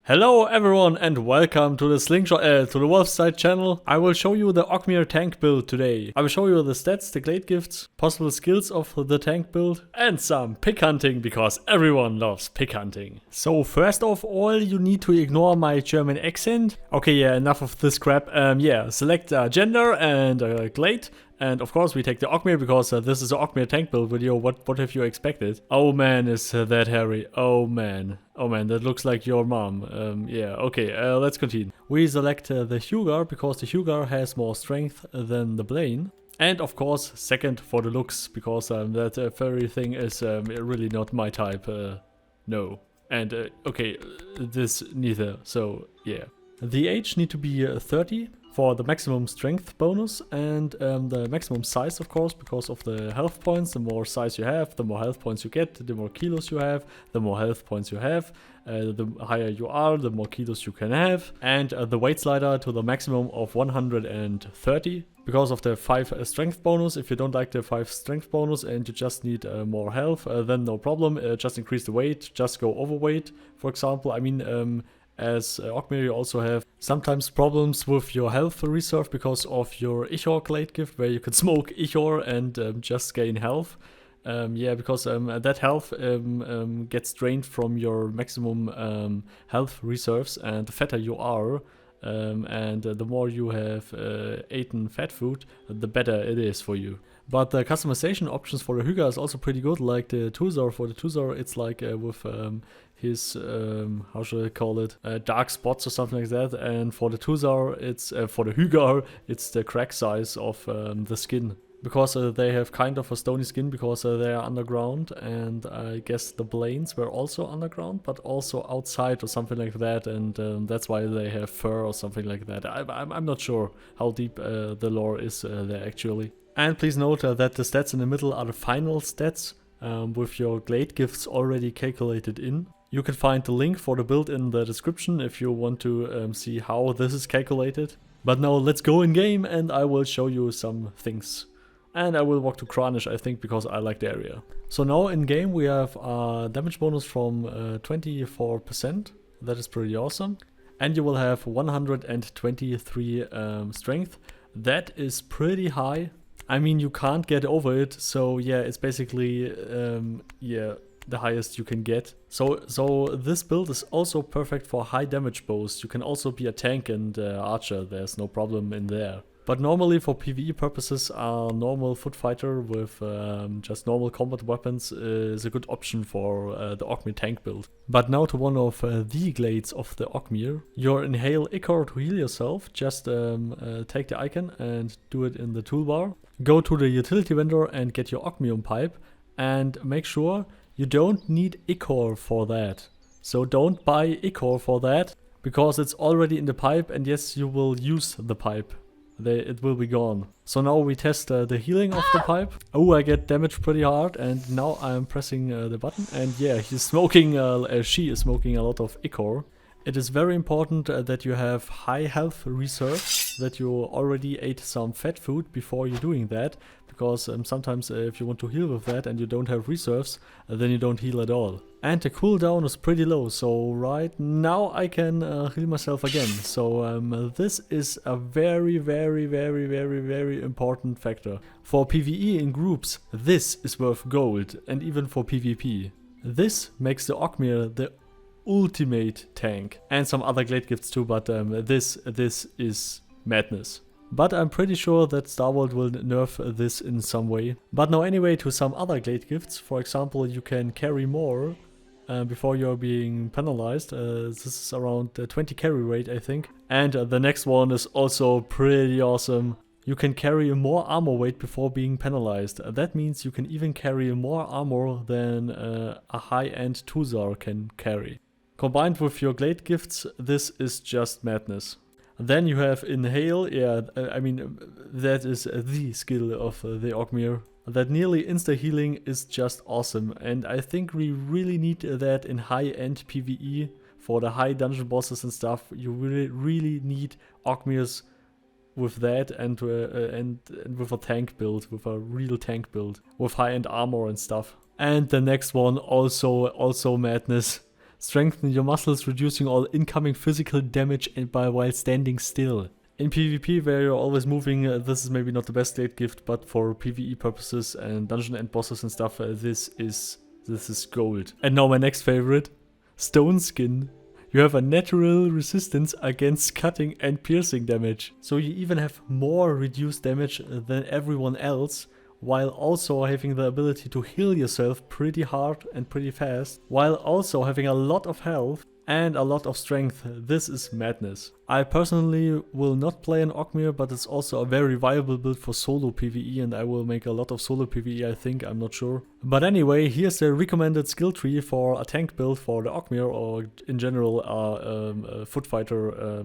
Hello everyone and welcome to the to the Wolfside channel. I will show you the Oghmir tank build today. I will show you the stats, the Clade Gifts, possible skills of the tank build, and some pick hunting because everyone loves pick hunting. So first of all, you need to ignore my German accent. Okay, yeah, enough of this crap. Select gender and Clade. And of course we take the Oghmir because this is an Oghmir tank build video. What have you expected? Oh man, is that hairy. Oh man. Oh man, that looks like your mom. Let's continue. We select the Huerger because the Huerger has more strength than the Blaine. And of course, second for the looks because that furry thing is really not my type. No. And this neither. So yeah. The age need to be 30. For the maximum strength bonus and the maximum size, of course, because of the health points. The more size you have, the more health points you get, the more kilos you have, the more health points you have, the higher you are, the more kilos you can have. And the weight slider to the maximum of 130. Because of the 5 strength bonus. If you don't like the 5 strength bonus and you just need more health, then no problem. Just increase the weight, just go overweight, for example. As Oghmir, you also have sometimes problems with your health reserve because of your Ichor Clade Gift, where you can smoke Ichor and just gain health. Because that health gets drained from your maximum health reserves, and the fatter you are, the more you have eaten fat food, the better it is for you. But the customization options for the Huerger is also pretty good, like the Tuzor. For the Tuzor, it's like with his, how should I call it, dark spots or something like that. And for the Tuzor, it's, for the Huerger, it's the crack size of the skin. Because they have kind of a stony skin because they are underground, and I guess the Blaines were also underground, but also outside or something like that, and that's why they have fur or something like that. I'm not sure how deep the lore is there actually. And please note that the stats in the middle are the final stats with your Clade Gifts already calculated in. You can find the link for the build in the description if you want to see how this is calculated. But now let's go in game and I will show you some things. And I will walk to Kranish, I think, because I like the area. So now in game we have a damage bonus from 24%. That is pretty awesome. And you will have 123 strength. That is pretty high. I mean, you can't get over it, so yeah, it's basically, the highest you can get. So this build is also perfect for high damage bows. You can also be a tank and archer, there's no problem in there. But normally for PvE purposes, a normal foot fighter with just normal combat weapons is a good option for the Oghmir tank build. But now to one of the glades of the Oghmir. Your inhale Ichor to heal yourself. Just take the icon and do it in the toolbar. Go to the utility vendor and get your Oghmium pipe. And make sure you don't need Ichor for that. So don't buy Ichor for that, because it's already in the pipe, and yes, you will use the pipe. It will be gone. So now we test the healing of the pipe. Oh, I get damaged pretty hard, and now I'm pressing the button, and yeah, he's smoking, she is smoking a lot of Ichor. It is very important that you have high health reserves, that you already ate some fat food before you're doing that, because sometimes if you want to heal with that and you don't have reserves, then you don't heal at all. And the cooldown is pretty low, so right now I can heal myself again. So this is a very important factor. For PvE in groups, this is worth gold, and even for PvP. This makes the Oghmir the ultimate tank, and some other Clade Gifts too, but this is madness. But I'm pretty sure that Star Wars will nerf this in some way. But now anyway, to some other Clade Gifts. For example, you can carry more before you're being penalized. This is around 20 carry rate, I think. And the next one is also pretty awesome. You can carry more armor weight before being penalized. That means you can even carry more armor than a high-end Tuzor can carry. Combined with your Clade Gifts, this is just madness. Then you have Inhale, that is the skill of the Oghmir. That nearly insta-healing is just awesome, and I think we really need that in high-end PvE. For the high dungeon bosses and stuff, you really need Oghmirs with that, and with a tank build, with a real tank build, with high-end armor and stuff. And the next one also madness. Strengthen your muscles, reducing all incoming physical damage while standing still. In PvP, where you're always moving, this is maybe not the best Clade gift, but for PvE purposes and dungeon end bosses and stuff, this is gold. And now my next favorite, Stone Skin. You have a natural resistance against cutting and piercing damage. So you even have more reduced damage than everyone else, while also having the ability to heal yourself pretty hard and pretty fast, while also having a lot of health and a lot of strength. This is madness. I personally will not play an Oghmir, but it's also a very viable build for solo PvE, and I will make a lot of solo PvE, I think, I'm not sure. But anyway, here's the recommended skill tree for a tank build for the Oghmir, or in general a foot fighter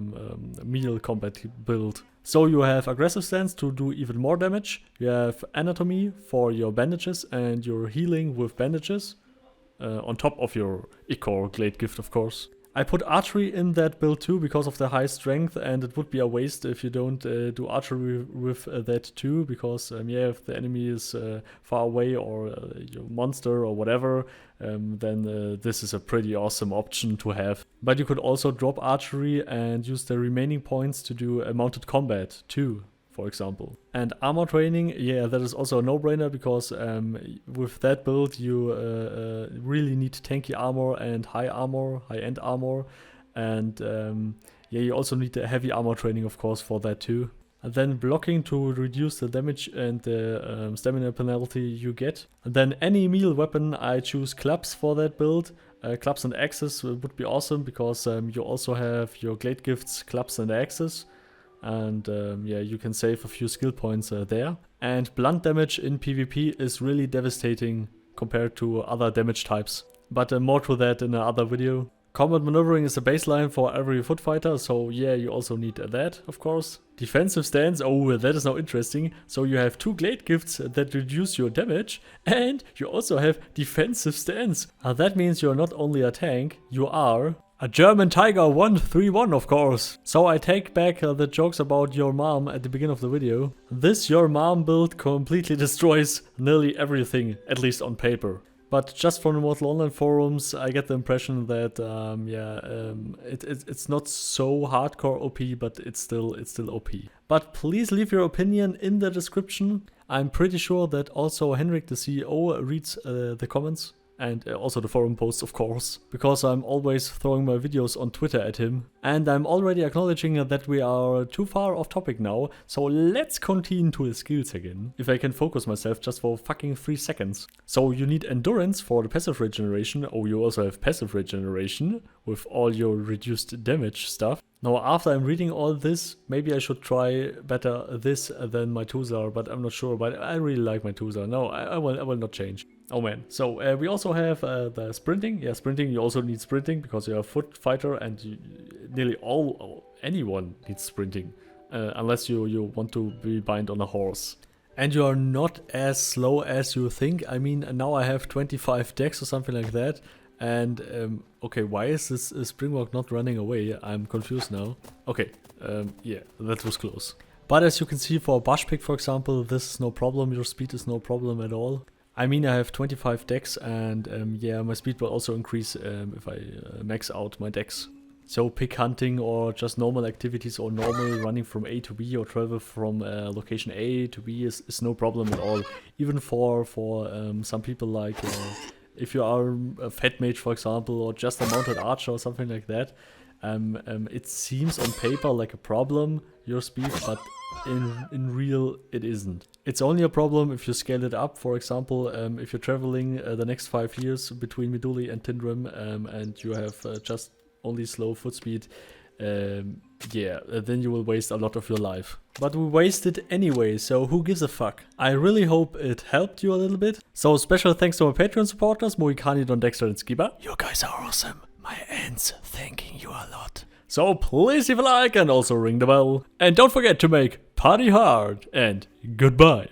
melee combat build. So you have aggressive stance to do even more damage, you have anatomy for your bandages and your healing with bandages. On top of your Ichor Clade gift, of course. I put archery in that build too because of the high strength, and it would be a waste if you don't do archery with that too, because yeah, if the enemy is far away or your monster or whatever, then this is a pretty awesome option to have. But you could also drop archery and use the remaining points to do mounted combat too, for example. And armor training, yeah, that is also a no-brainer, because with that build you really need tanky armor and high-end armor, and yeah, you also need the heavy armor training, of course, for that too. And then blocking to reduce the damage and the stamina penalty you get. And then any melee weapon, I choose clubs for that build. Clubs and axes would be awesome, because you also have your Clade Gifts, clubs and axes. And yeah, you can save a few skill points there. And blunt damage in PvP is really devastating compared to other damage types. But more to that in another video. Combat maneuvering is a baseline for every foot fighter, so yeah, you also need that, of course. Defensive stance, oh, that is now interesting. So you have 2 Clade Gifts that reduce your damage, and you also have defensive stance. That means you're not only a tank, you are a German Tiger 131, of course. So I take back the jokes about your mom at the beginning of the video. This your mom build completely destroys nearly everything, at least on paper. But just from the Mortal Online forums, I get the impression that it's not so hardcore OP, but it's still OP. But please leave your opinion in the description. I'm pretty sure that also Henrik, the CEO, reads the comments. And also the forum posts, of course, because I'm always throwing my videos on Twitter at him. And I'm already acknowledging that we are too far off topic now, so let's continue to the skills again. If I can focus myself just for fucking 3 seconds. So you need endurance for the passive regeneration. Oh, you also have passive regeneration with all your reduced damage stuff. Now, after I'm reading all this, maybe I should try better this than my Tuzar, but I'm not sure. But I really like my Tuzar. No, I will not change. Oh man. So we also have the sprinting. Yeah, sprinting. You also need sprinting because you're a foot fighter, and nearly anyone needs sprinting, unless you want to be bind on a horse. And you are not as slow as you think. I mean, now I have 25 dex or something like that. And okay, why is this Springwalk not running away? I'm confused now. Okay, yeah, that was close. But as you can see for Bashpick, for example, this is no problem. Your speed is no problem at all. I mean, I have 25 dex, and yeah, my speed will also increase if I max out my dex. So pick hunting or just normal activities or normal running from A to B or travel from location A to B is no problem at all. Even for some people like... if you are a fat mage, for example, or just a mounted archer or something like that, it seems on paper like a problem, your speed, but in real it isn't. It's only a problem if you scale it up. For example, if you're traveling the next 5 years between Miduli and Tindrim, and you have just only slow foot speed, yeah, then you will waste a lot of your life. But we waste it anyway, so who gives a fuck? I really hope it helped you a little bit. So special thanks to my Patreon supporters, Mohikaani, Dexter and Skiba. You guys are awesome. My ends thanking you a lot. So please leave a like and also ring the bell. And don't forget to make party hard, and goodbye.